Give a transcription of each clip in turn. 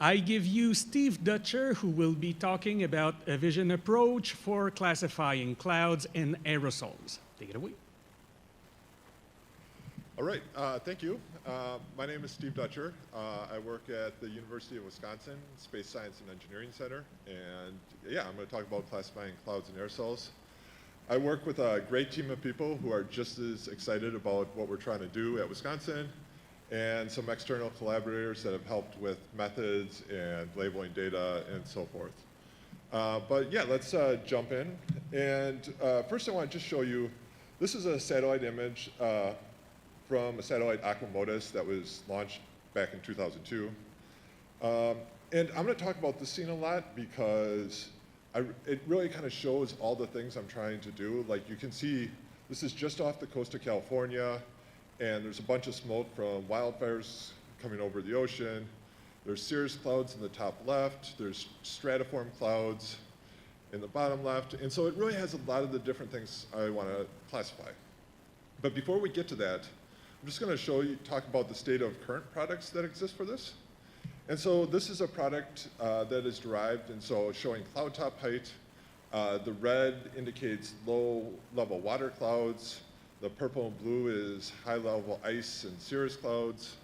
I give you Steve Dutcher, who will be talking about a vision approach for classifying clouds and aerosols. Take it away. All right, thank you. My name is Steve Dutcher. I work at the University of Wisconsin Space Science and Engineering Center. And yeah, I'm going to talk about classifying clouds and aerosols. I work with a great team of people who are just as excited about what we're trying to do at Wisconsin, and some external collaborators that have helped with methods and labeling data and so forth. But yeah, let's jump in. And first I want to just show you, this is a satellite image from a satellite Aquamodus that was launched back in 2002. And I'm going to talk about this scene a lot because it really kind of shows all the things I'm trying to do. Like you can see, this is just off the coast of California, and there's a bunch of smoke from wildfires coming over the ocean. There's cirrus clouds in the top left. There's stratiform clouds in the bottom left. And so it really has a lot of the different things I want to classify. But before we get to that, I'm just going to talk about the state of current products that exist for this. And so this is a product that is derived, and so showing cloud top height. The red indicates low-level water clouds. The purple and blue is high-level ice and cirrus clouds.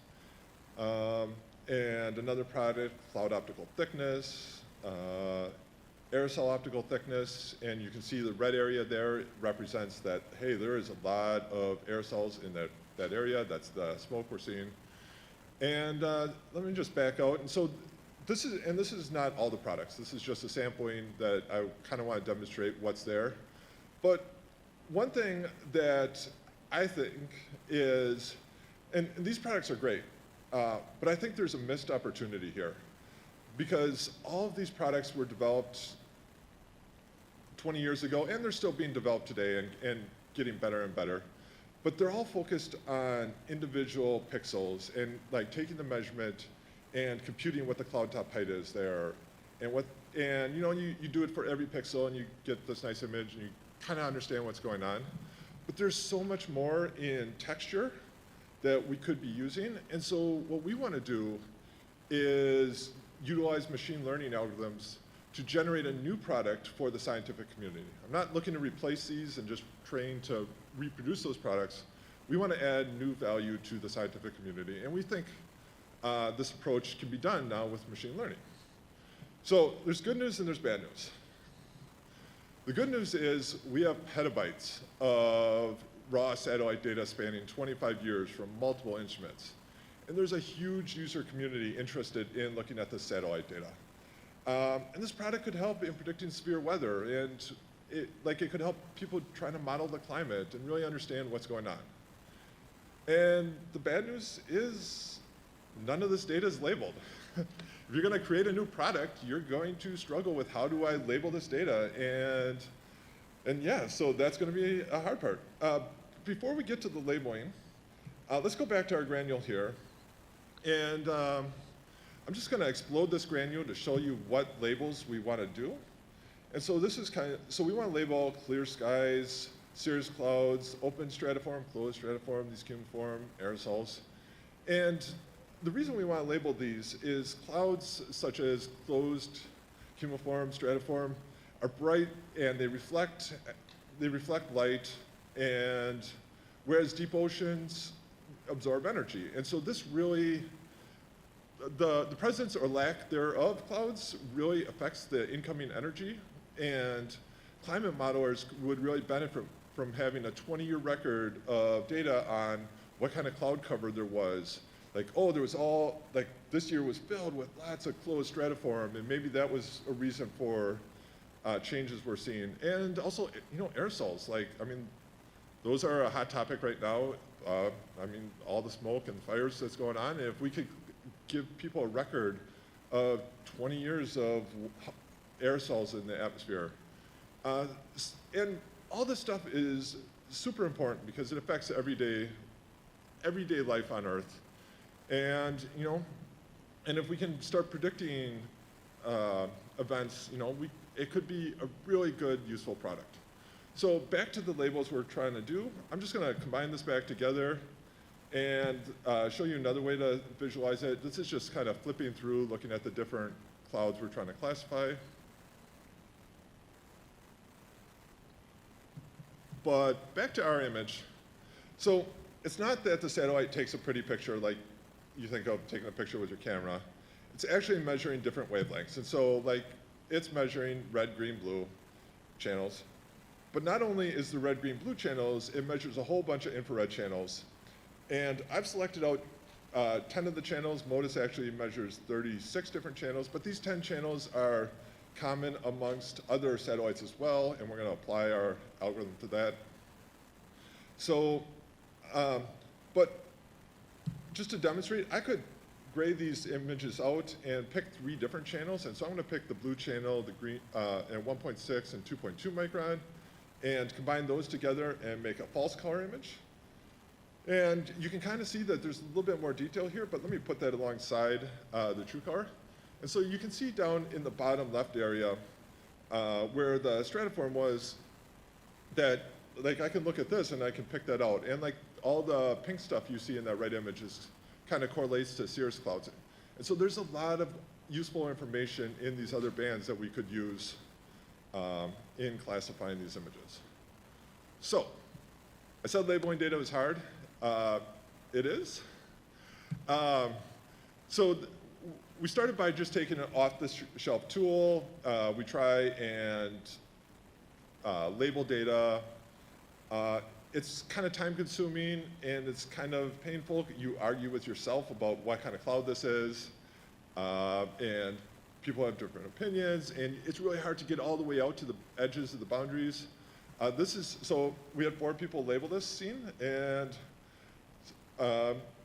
And another product, cloud optical thickness, aerosol optical thickness, and you can see the red area there represents that, hey, there is a lot of aerosols in that area. That's the smoke we're seeing. And let me just back out. And so this is not all the products. This is just a sampling that I kind of want to demonstrate what's there. But one thing that I think is, and these products are great, but I think there's a missed opportunity here, because all of these products were developed 20 years ago, and they're still being developed today and getting better and better. But they're all focused on individual pixels and like taking the measurement and computing what the cloud top height is there. And you know, you do it for every pixel and you get this nice image and you kind of understand what's going on. But there's so much more in texture that we could be using. And so what we want to do is utilize machine learning algorithms to generate a new product for the scientific community. I'm not looking to replace these and just train to reproduce those products. We want to add new value to the scientific community. And we think this approach can be done now with machine learning. So there's good news and there's bad news. The good news is we have petabytes of raw satellite data spanning 25 years from multiple instruments. And there's a huge user community interested in looking at this satellite data. And this product could help in predicting severe weather, and it could help people trying to model the climate and really understand what's going on. And the bad news is none of this data is labeled. If you're going to create a new product, you're going to struggle with how do I label this data, and yeah, so that's going to be a hard part. Before we get to the labeling, let's go back to our granule here, and I'm just going to explode this granule to show you what labels we want to do. And so this is so we want to label clear skies, cirrus clouds, open stratiform, closed stratiform, these cumuliform, aerosols. And the reason we want to label these is clouds such as closed, cumuliform, stratiform are bright and they reflect light, and whereas deep oceans absorb energy. And so this really, the presence or lack thereof clouds really affects the incoming energy, and climate modelers would really benefit from having a 20-year record of data on what kind of cloud cover there was. Like, oh, there was this year was filled with lots of closed stratiform, and maybe that was a reason for changes we're seeing. And also, you know, aerosols, those are a hot topic right now. All the smoke and fires that's going on, and if we could give people a record of 20 years of aerosols in the atmosphere. And all this stuff is super important because it affects everyday life on Earth. And, you know, and if we can start predicting events, you know, it could be a really good, useful product. So back to the labels we're trying to do. I'm just going to combine this back together and show you another way to visualize it. This is just kind of flipping through, looking at the different clouds we're trying to classify. But back to our image. So it's not that the satellite takes a pretty picture like you think of taking a picture with your camera. It's actually measuring different wavelengths. And so like it's measuring red, green, blue channels. But not only is the red, green, blue channels, it measures a whole bunch of infrared channels. And I've selected out 10 of the channels. MODIS actually measures 36 different channels, but these 10 channels are common amongst other satellites as well, and we're going to apply our algorithm to that. So, but just to demonstrate, I could grade these images out and pick 3 different channels, and so I'm going to pick the blue channel, the green, and 1.6 and 2.2 micron, and combine those together and make a false color image. And you can kind of see that there's a little bit more detail here, but let me put that alongside the true color. And so you can see down in the bottom left area where the stratiform was that, like, I can look at this and I can pick that out. And like all the pink stuff you see in that right image is kind of correlates to cirrus clouds. And so there's a lot of useful information in these other bands that we could use in classifying these images. So I said labeling data was hard. It is. We started by just taking an off-the-shelf tool. We try and label data. It's kind of time-consuming, and it's kind of painful. You argue with yourself about what kind of cloud this is, and people have different opinions, and it's really hard to get all the way out to the edges of the boundaries. So we had 4 people label this scene, and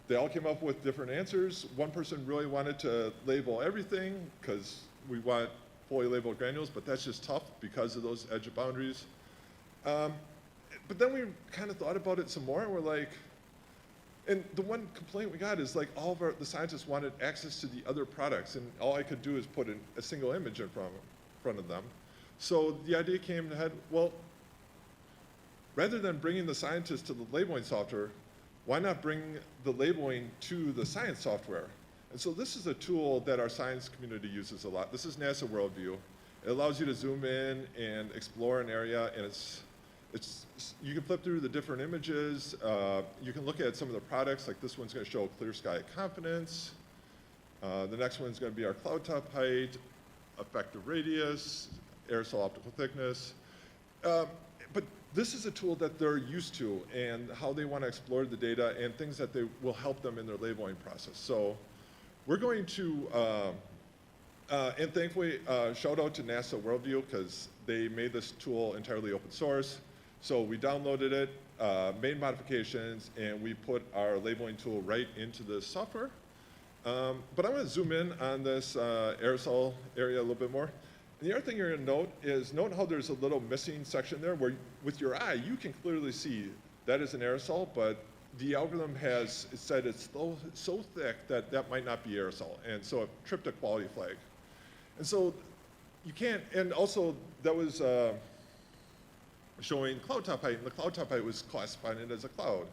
they all came up with different answers. One person really wanted to label everything because we want fully labeled granules, but that's just tough because of those edge of boundaries. But then we kind of thought about it some more, and we're like, and the one complaint we got is like all of the scientists wanted access to the other products, and all I could do is put a single image in front of them. So the idea came to head, well, rather than bringing the scientists to the labeling software, why not bring the labeling to the science software? And so this is a tool that our science community uses a lot. This is NASA Worldview. It allows you to zoom in and explore an area, and you can flip through the different images. You can look at some of the products, like this one's going to show clear sky confidence. The next one's going to be our cloud top height, effective radius, aerosol optical thickness. But this is a tool that they're used to and how they want to explore the data and things that will help them in their labeling process. So we're going to, and thankfully, shout out to NASA Worldview because they made this tool entirely open source. So we downloaded it, made modifications, and we put our labeling tool right into the software. But I'm going to zoom in on this aerosol area a little bit more. And the other thing you're going to note is note how there's a little missing section there where with your eye you can clearly see that is an aerosol, but the algorithm has said it's so thick that that might not be aerosol, and so it tripped a quality flag. And so you can't, and also that was showing cloud top height, and the cloud top height was classifying it as a cloud.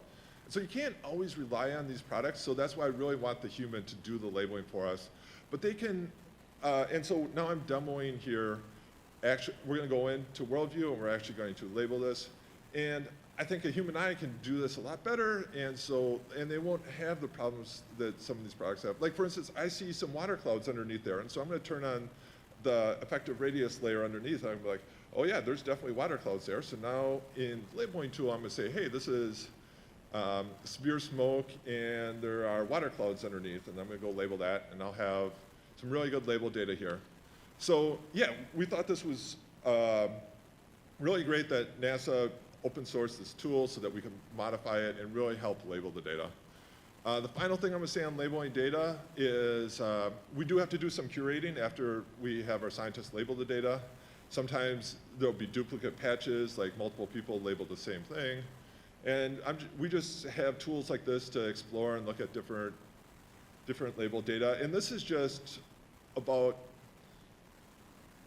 And so you can't always rely on these products, so that's why I really want the human to do the labeling for us. But they can, and so now I'm demoing here. Actually, we're going to go into Worldview, and we're actually going to label this. And I think a human eye can do this a lot better, and they won't have the problems that some of these products have. Like, for instance, I see some water clouds underneath there, and so I'm going to turn on the effective radius layer underneath, and I'm like, oh yeah, there's definitely water clouds there. So now in the labeling tool, I'm going to say, hey, this is severe smoke, and there are water clouds underneath, and I'm going to go label that, and I'll have some really good label data here. So yeah, we thought this was really great that NASA open sourced this tool so that we can modify it and really help label the data. The final thing I'm going to say on labeling data is we do have to do some curating after we have our scientists label the data. Sometimes there'll be duplicate patches, like multiple people label the same thing. And we just have tools like this to explore and look at different label data. And this is just about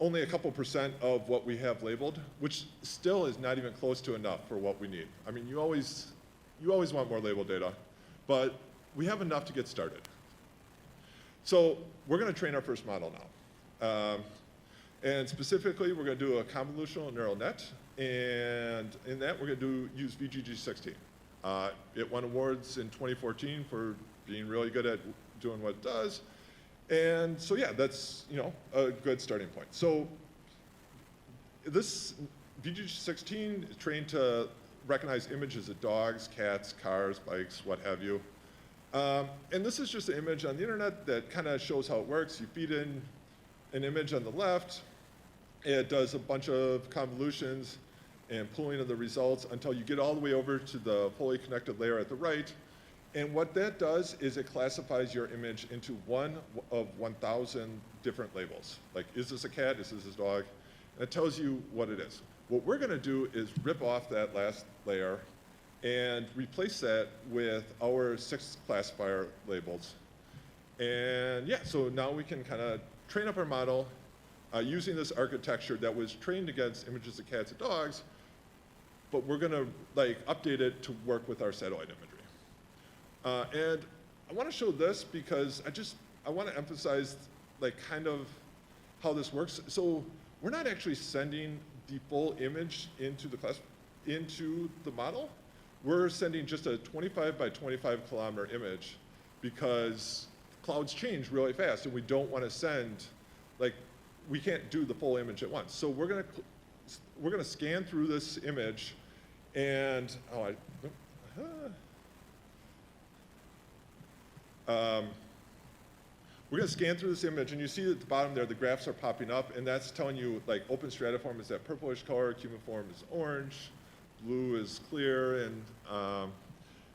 only a couple % of what we have labeled, which still is not even close to enough for what we need. I mean, you always want more label data. but we have enough to get started. So we're going to train our first model now. And specifically, we're going to do a convolutional neural net. And in that, we're going to use VGG16. It won awards in 2014 for being really good at doing what it does. And so yeah, that's a good starting point. So this VGG16 is trained to recognize images of dogs, cats, cars, bikes, what have you. And this is just an image on the internet that kind of shows how it works. You feed in an image on the left. It does a bunch of convolutions and pooling of the results until you get all the way over to the fully connected layer at the right. And what that does is it classifies your image into one of 1,000 different labels. Like, is this a cat? Is this a dog? And it tells you what it is. What we're going to do is rip off that last layer and replace that with our 6 classifier labels. And yeah, so now we can kind of train up our model using this architecture that was trained against images of cats and dogs, but we're going to update it to work with our satellite imagery. And I want to show this because I want to emphasize kind of how this works. So we're not actually sending the full image into the model. We're sending just a 25 by 25 kilometer image because clouds change really fast, and we don't want to send we can't do the full image at once. So we're gonna scan through this image, and we're going to scan through this image, and you see at the bottom there, the graphs are popping up, and that's telling you, open stratiform is that purplish color, cumuliform is orange, blue is clear, and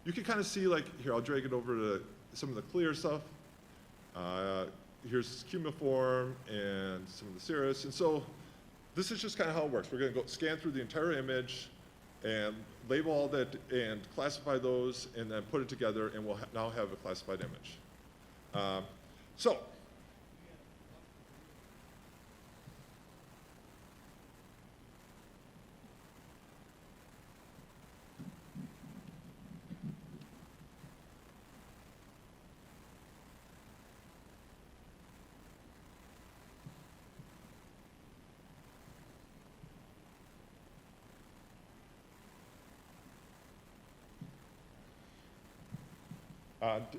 you can kind of see, here, I'll drag it over to some of the clear stuff. Here's cumuliform and some of the cirrus, and so this is just kind of how it works. We're going to go scan through the entire image and label all that and classify those, and then put it together, and we'll now have a classified image.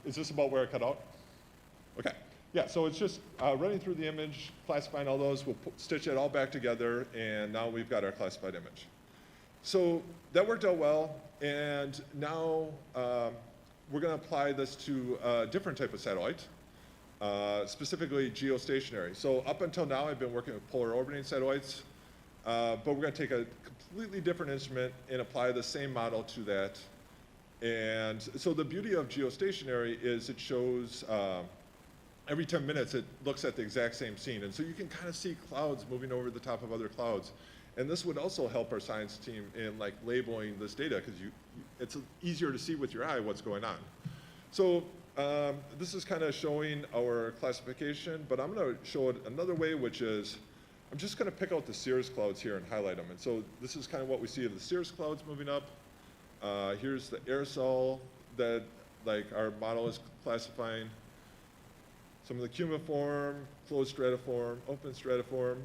Is this about where I cut out? Okay. Yeah, so it's just running through the image, classifying all those. We'll stitch it all back together, and now we've got our classified image. So that worked out well, and now we're going to apply this to a different type of satellite, specifically geostationary. So up until now, I've been working with polar orbiting satellites, but we're going to take a completely different instrument and apply the same model to that. And so the beauty of geostationary is it shows every 10 minutes it looks at the exact same scene. And so you can kind of see clouds moving over the top of other clouds. And this would also help our science team in labeling this data, because it's easier to see with your eye what's going on. So this is kind of showing our classification, but I'm going to show it another way, which is I'm just going to pick out the cirrus clouds here and highlight them. And so this is kind of what we see of the cirrus clouds moving up. Here's the aerosol that our model is classifying. Some of the cumuliform, closed stratiform, open stratiform.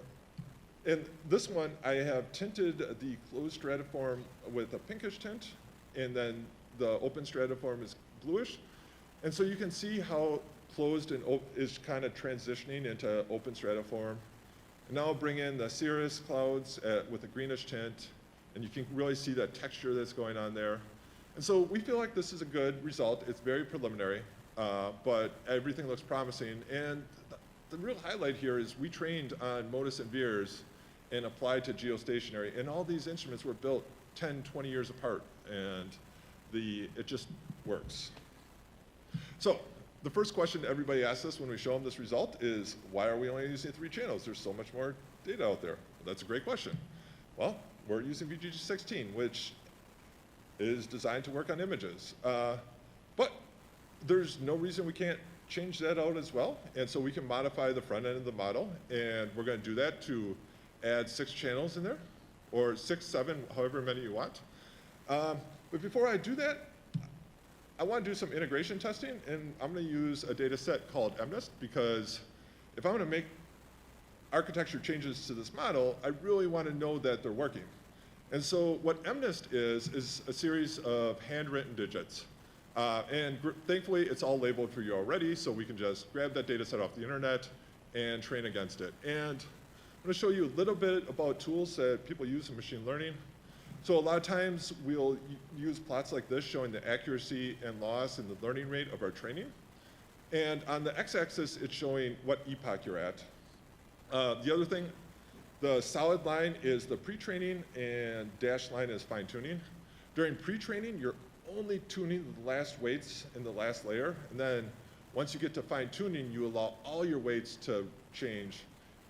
And this one, I have tinted the closed stratiform with a pinkish tint, and then the open stratiform is bluish. And so you can see how closed and is kind of transitioning into open stratiform. And now I'll bring in the cirrus clouds with a greenish tint, and you can really see that texture that's going on there. And so we feel like this is a good result. It's very preliminary, but everything looks promising. And the real highlight here is we trained on MODIS and VIIRS and applied to geostationary. And all these instruments were built 10, 20 years apart, and it just works. So the first question everybody asks us when we show them this result is, why are we only using 3 channels? There's so much more data out there. Well, that's a great question. Well, we're using VGG16, which is designed to work on images. But there's no reason we can't change that out as well. And so we can modify the front end of the model. And we're going to do that to add 6 channels in there, or 6, 7, however many you want. But before I do that, I want to do some integration testing, and I'm going to use a data set called MNIST, because if I'm going to make architecture changes to this model, I really want to know that they're working. And so what MNIST is a series of handwritten digits. Thankfully, it's all labeled for you already, so we can just grab that data set off the internet and train against it. And I'm going to show you a little bit about tools that people use in machine learning. So a lot of times, we'll use plots like this showing the accuracy and loss and the learning rate of our training. And on the x-axis, it's showing what epoch you're at. The other thing, the solid line is the pre-training and dashed line is fine-tuning. During pre-training, you're only tuning the last weights in the last layer, and then once you get to fine-tuning, you allow all your weights to change,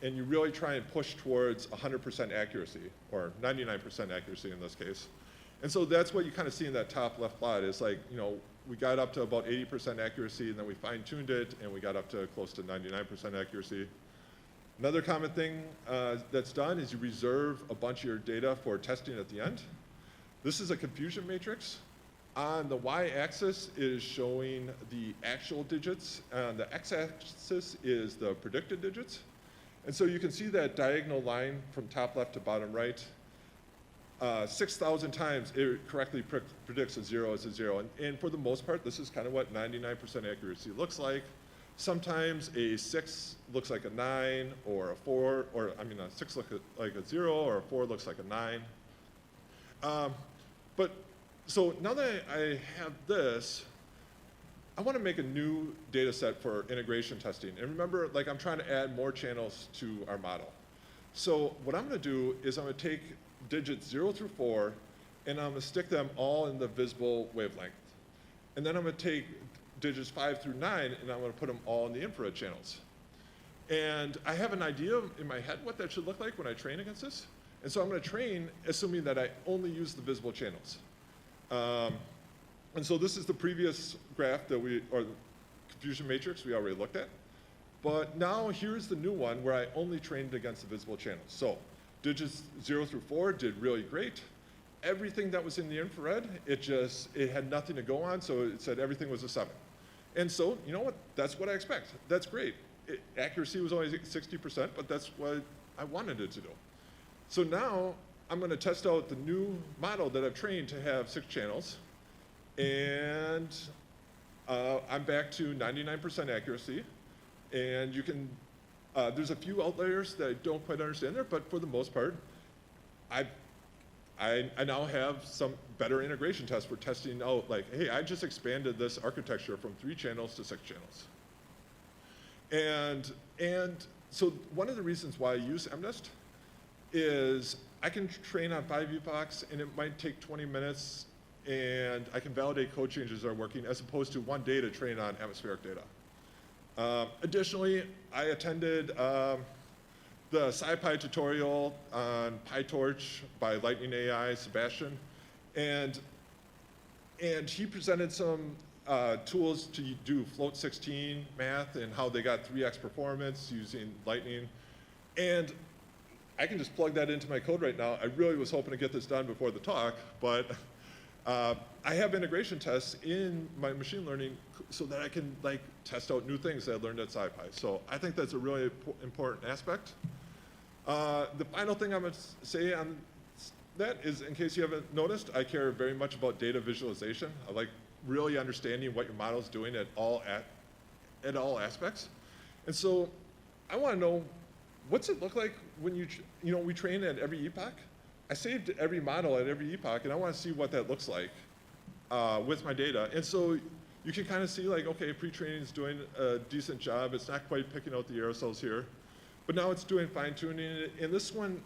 and you really try and push towards 100% accuracy, or 99% accuracy in this case. And so that's what you kind of see in that top left plot is like, you know, we got up to about 80% accuracy, and then we fine-tuned it, and we got up to close to 99% accuracy. Another common thing that's done is you reserve a bunch of your data for testing at the end. This is a confusion matrix. On the y-axis is showing the actual digits. On the x-axis is the predicted digits. And so you can see that diagonal line from top left to bottom right. 6,000 times it correctly predicts a 0 as a 0. And for the most part, this is kind of what 99% accuracy looks like. Sometimes a 6 looks like a 9, or a 4, or I mean a 6 looks like a 0, or a 4 looks like a 9. So now that I have this, I want to make a new data set for integration testing. And remember, like I'm trying to add more channels to our model. So what I'm going to do is I'm going to take digits 0 through 4, and I'm going to stick them all in the visible wavelength. And then I'm going to take digits 5 through 9, and I'm going to put them all in the infrared channels. And I have an idea in my head what that should look like when I train against this. And so I'm going to train assuming that I only use the visible channels. And so this is the previous graph or the confusion matrix we already looked at. But now here's the new one where I only trained against the visible channels. So digits 0 through 4 did really great. Everything that was in the infrared, it had nothing to go on, so it said everything was a 7. And so, you know what? That's what I expect. That's great. Accuracy was only 60%, but that's what I wanted it to do. So now I'm going to test out the new model that I've trained to have 6 channels. And I'm back to 99% accuracy. And you can, there's a few outliers that I don't quite understand there, but for the most part, I now have some better integration tests for testing out, like, hey, I just expanded this architecture from 3 channels to 6 channels. And so one of the reasons why I use MNIST is I can train on 5 epochs, and it might take 20 minutes, and I can validate code changes are working, as opposed to one day to train on atmospheric data. Additionally, I attended the SciPy tutorial on PyTorch by Lightning AI, Sebastian, and he presented some tools to do float 16 math and how they got 3x performance using Lightning. And I can just plug that into my code right now. I really was hoping to get this done before the talk, but I have integration tests in my machine learning so that I can test out new things that I learned at SciPy. So I think that's a really important aspect. The final thing I'm going to say on that is, in case you haven't noticed, I care very much about data visualization. I like really understanding what your model is doing at all aspects. And so I want to know, what's it look like when we train at every epoch? I saved every model at every epoch, and I want to see what that looks like with my data. And so you can kind of see, like, okay, pre-training is doing a decent job. It's not quite picking out the aerosols here, but now it's doing fine-tuning. And this one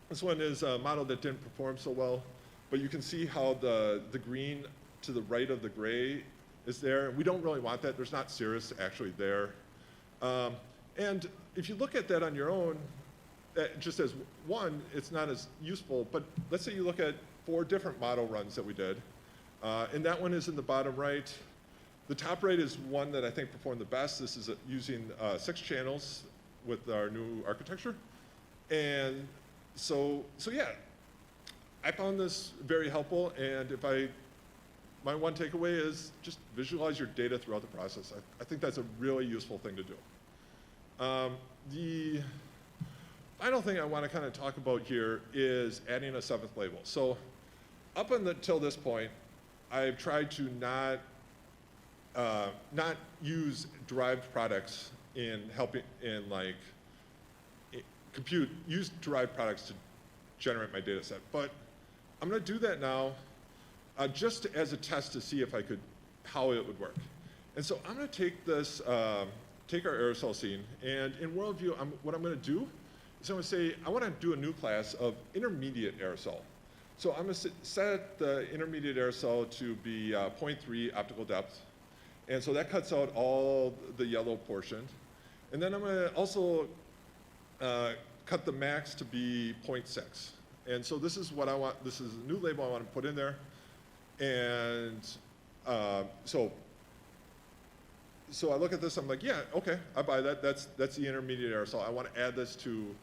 is a model that didn't perform so well, but you can see how the green to the right of the gray is there. We don't really want that. There's not cirrus actually there. And if you look at that on your own, just as one, it's not as useful, but let's say you look at 4 different model runs that we did, and that one is in the bottom right. The top right is one that I think performed the best. This is using 6 channels with our new architecture. And so yeah, I found this very helpful, and if I my one takeaway is just visualize your data throughout the process. I think that's a really useful thing to do. The final thing I want to kind of talk about here is adding a 7th label. So up until this point, I've tried to not use derived products in helping in like use derived products to generate my data set. But I'm going to do that now just as a test to see if how it would work. And so I'm going to take this, take our aerosol scene, and in worldview, what I'm going to do is I'm going to say, I want to do a new class of intermediate aerosol. So I'm going to set the intermediate aerosol to be 0.3 optical depth. And so that cuts out all the yellow portion. And then I'm going to also cut the max to be 0.6. And so this is what I want, this is a new label I want to put in there. And so I look at this, I'm like, yeah, okay, I buy that. That's the intermediate aerosol. I want to add this to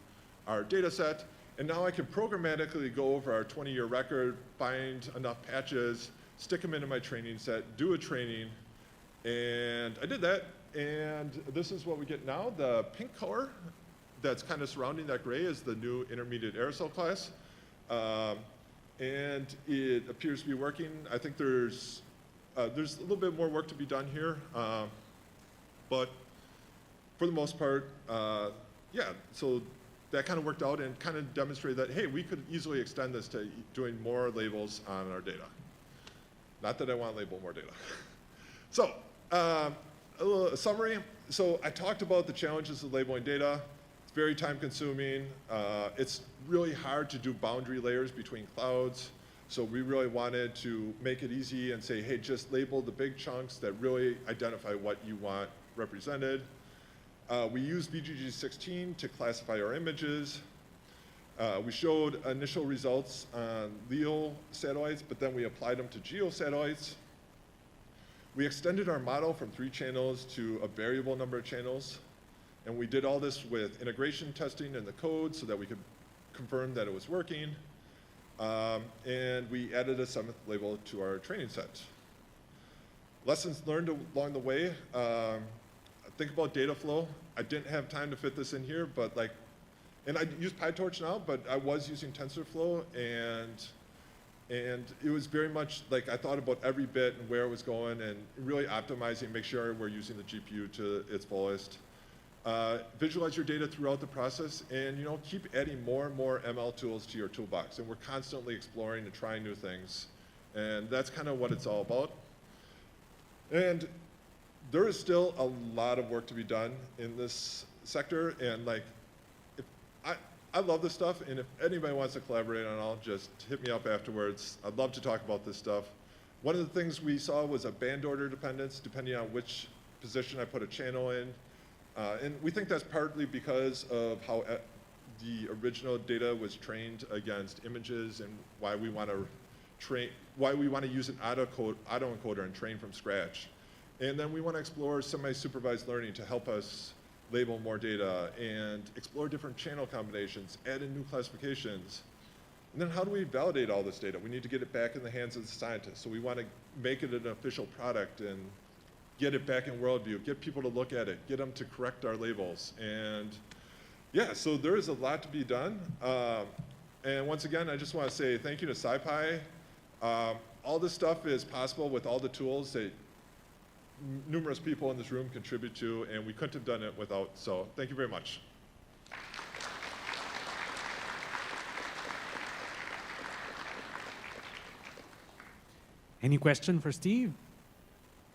our data set. And now I can programmatically go over our 20-year record, find enough patches, stick them into my training set, do a training. And I did that. And this is what we get now. The pink color that's kind of surrounding that gray is the new intermediate aerosol class. And it appears to be working. I think there's a little bit more work to be done here. But for the most part, yeah, so that kind of worked out and kind of demonstrated that, hey, we could easily extend this to doing more labels on our data. Not that I want to label more data. So, a little summary. So I talked about the challenges of labeling data. It's very time consuming. It's really hard to do boundary layers between clouds. So we really wanted to make it easy and say, hey, just label the big chunks that really identify what you want represented. We used VGG16 to classify our images. We showed initial results on LEO satellites, but then we applied them to GEO satellites. We extended our model from 3 channels to a variable number of channels. And we did all this with integration testing in the code so that we could confirm that it was working. And we added a 7th label to our training set. Lessons learned along the way. Think about data flow. I didn't have time to fit this in here, but and I use PyTorch now, but I was using TensorFlow, and it was very much like I thought about every bit and where it was going and really optimizing, make sure we're using the GPU to its fullest. Visualize your data throughout the process, and keep adding more and more ML tools to your toolbox. And we're constantly exploring and trying new things, and that's kind of what it's all about. And there is still a lot of work to be done in this sector, and I love this stuff, and if anybody wants to collaborate on it all, just hit me up afterwards. I'd love to talk about this stuff. One of the things we saw was a band order dependence, depending on which position I put a channel in. And we think that's partly because of how the original data was trained against images and why we want to use an autoencoder and train from scratch. And then we want to explore semi-supervised learning to help us label more data and explore different channel combinations, add in new classifications. And then how do we validate all this data? We need to get it back in the hands of the scientists. So we want to make it an official product and get it back in worldview, get people to look at it, get them to correct our labels. And yeah, so there is a lot to be done. And once again, I just want to say thank you to SciPy. All this stuff is possible with all the tools that numerous people in this room contribute to, and we couldn't have done it without. So thank you very much. Any question for Steve?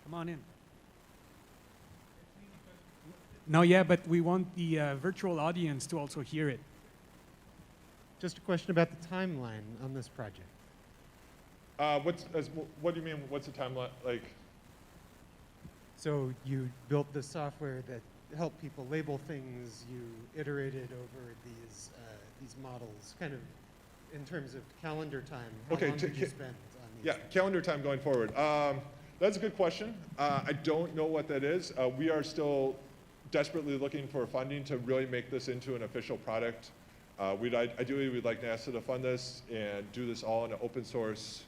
Come on in. No, yeah, but we want the virtual audience to also hear it. Just a question about the timeline on this project. What do you mean, what's the timeline like? So you built the software that helped people label things. You iterated over these models, kind of in terms of calendar time. How long did you spend on these? Yeah, calendar time going forward. That's a good question. I don't know what that is. We are still desperately looking for funding to really make this into an official product. Ideally, we'd like NASA to fund this and do this all in an open source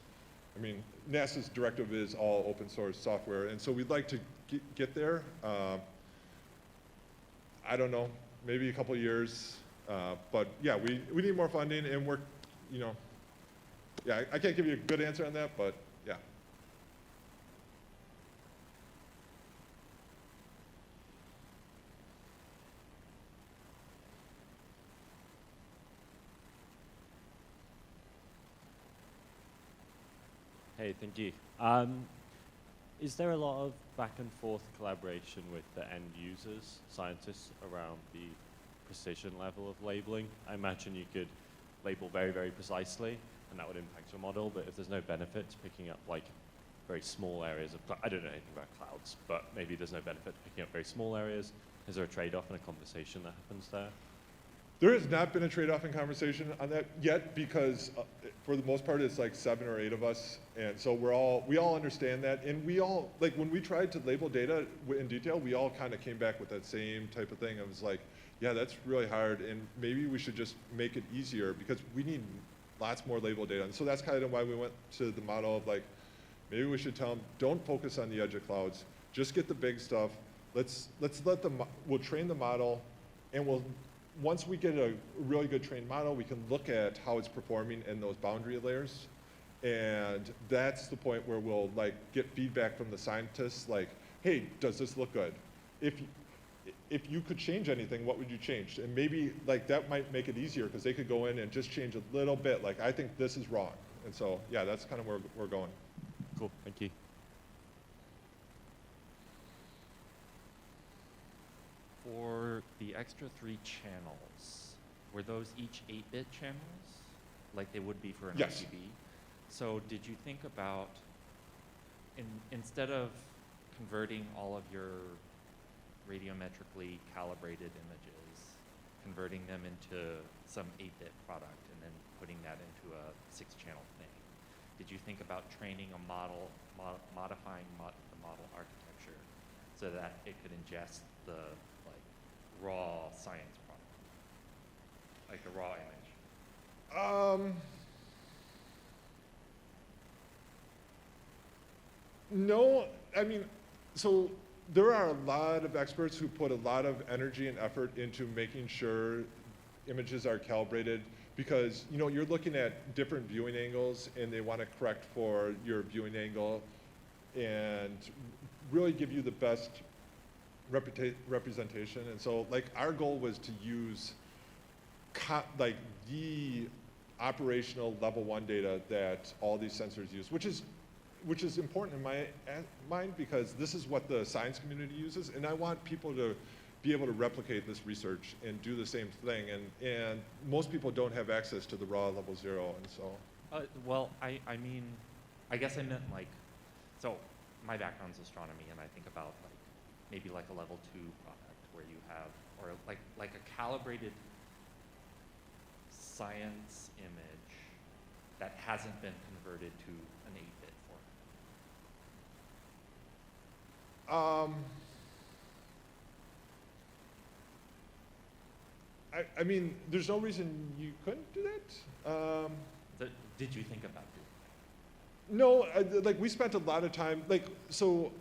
I mean, NASA's directive is all open source software, and so we'd like to get there. I don't know, maybe a couple years, but yeah, we need more funding, and we're, you know, yeah, I can't give you a good answer on that, but yeah. Hey, thank you. Is there a lot of back and forth collaboration with the end users, scientists, around the precision level of labeling? I imagine you could label very, very precisely, and that would impact your model, but if there's no benefit to picking up like very small areas of, I don't know anything about clouds, but maybe there's no benefit to picking up very small areas. Is there a trade-off in a conversation that happens there? There has not been a trade-off in conversation on that yet, because for the most part, it's like 7 or 8 of us, and so we all understand that, and we all, like when we tried to label data in detail, we all kind of came back with that same type of thing. It was like, yeah, that's really hard, and maybe we should just make it easier because we need lots more label data, and so that's kind of why we went to the model of like, maybe we should tell them, don't focus on the edge of clouds, just get the big stuff. Let's let we'll train the model, and once we get a really good trained model, we can look at how it's performing in those boundary layers. And that's the point where we'll like get feedback from the scientists like, hey, does this look good? If you could change anything, what would you change? And maybe like that might make it easier because they could go in and just change a little bit. Like, I think this is wrong. And so, yeah, that's kind of where we're going. Cool, thank you. For the extra 3 channels, were those each 8-bit channels, like they would be for an Yes. RGB? So did you think about, instead of converting all of your radiometrically calibrated images, converting them into some 8-bit product and then putting that into a 6-channel thing, did you think about training a model, modifying the model architecture so that it could ingest the raw science product, like the raw image? No, I mean, so there are a lot of experts who put a lot of energy and effort into making sure images are calibrated because, you know, you're looking at different viewing angles and they want to correct for your viewing angle and really give you the best representation. And so like our goal was to use like the operational level 1 data that all these sensors use, which is important in my mind because this is what the science community uses, and I want people to be able to replicate this research and do the same thing, and most people don't have access to the raw level 0, and so. Well, I mean, I guess I meant like, so my background's astronomy, and I think about like, maybe like a level 2 product where you have, or like a calibrated science image that hasn't been converted to an 8-bit format. I mean, there's no reason you couldn't do that. Did you think about doing that? No, like we spent a lot of time, like, so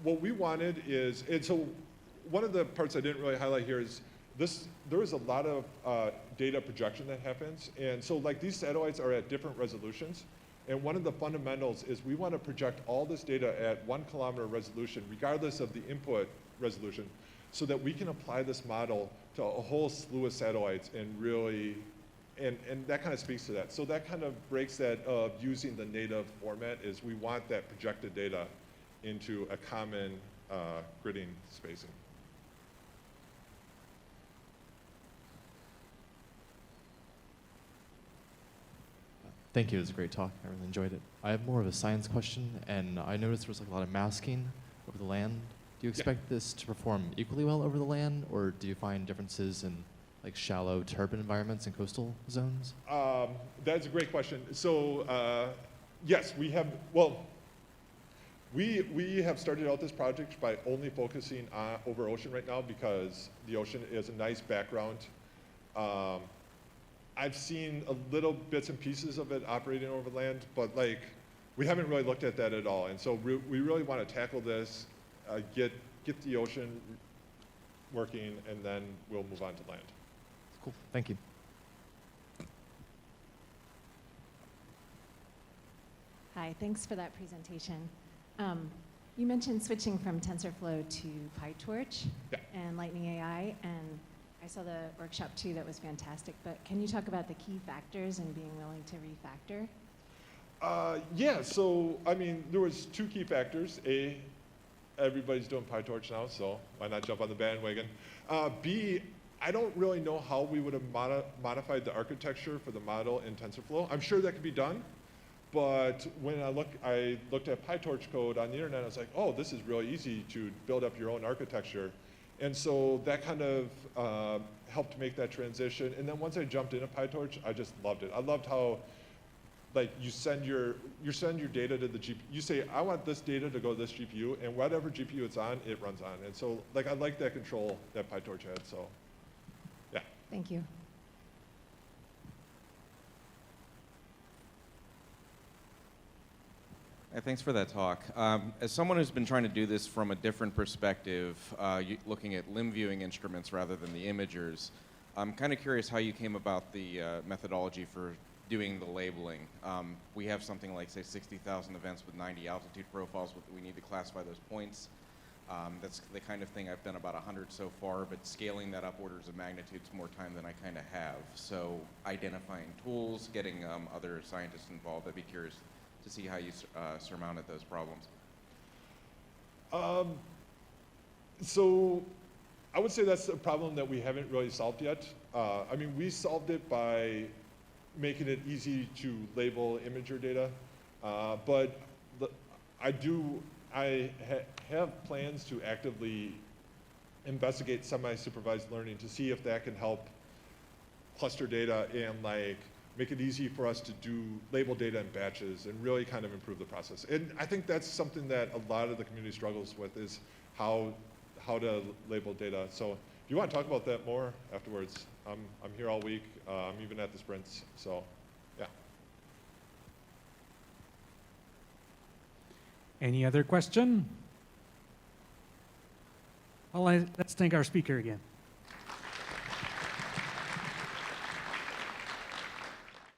what we wanted is, and so one of the parts I didn't really highlight here is there is a lot of data projection that happens. And so like these satellites are at different resolutions. And one of the fundamentals is we want to project all this data at 1 kilometer resolution, regardless of the input resolution, so that we can apply this model to a whole slew of satellites and really, and that kind of speaks to that. So that kind of breaks that of using the native format is we want that projected data into a common gridding spacing. Thank you, it was a great talk. I really enjoyed it. I have more of a science question, and I noticed there was like a lot of masking over the land. Do you expect this to perform equally well over the land, or do you find differences in like shallow, turbid environments in coastal zones? That's a great question. So yes, we have, well, we have started out this project by only focusing over ocean right now because the ocean is a nice background. I've seen a little bits and pieces of it operating over land, but like we haven't really looked at that at all. And so we really want to tackle this, get the ocean working, and then we'll move on to land. Cool. Thank you. Hi, thanks for that presentation. You mentioned switching from TensorFlow to PyTorch and Lightning AI, and I saw the workshop too, that was fantastic, but can you talk about the key factors and being willing to refactor? Yeah, so I mean, there was 2 key factors. A, everybody's doing PyTorch now, so why not jump on the bandwagon? B, I don't really know how we would have modified the architecture for the model in TensorFlow. I'm sure that could be done, but when I looked at PyTorch code on the internet, I was like, oh, this is really easy to build up your own architecture. And so that kind of helped make that transition. And then once I jumped into PyTorch, I just loved it. I loved how, like, you send your data to the GPU. You say, I want this data to go to this GPU, and whatever GPU it's on, it runs on. And so, like, I like that control that PyTorch had. So, yeah. Thank you. Thanks for that talk. As someone who's been trying to do this from a different perspective, looking at limb viewing instruments rather than the imagers, I'm kind of curious how you came about the methodology for doing the labeling. We have something like, say, 60,000 events with 90 altitude profiles. We need to classify those points. That's the kind of thing I've done about 100 so far, but scaling that up orders of magnitudes more time than I kind of have. So identifying tools, getting other scientists involved, I'd be curious to see how you surmounted those problems. So I would say that's a problem that we haven't really solved yet. I mean, we solved it by making it easy to label imager data, but I have plans to actively investigate semi-supervised learning to see if that can help cluster data and like make it easy for us to label data in batches and really kind of improve the process. And I think that's something that a lot of the community struggles with, is how to label data. So if you want to talk about that more afterwards, I'm here all week. I'm even at the sprints, so yeah. Any other question? Well, let's thank our speaker again.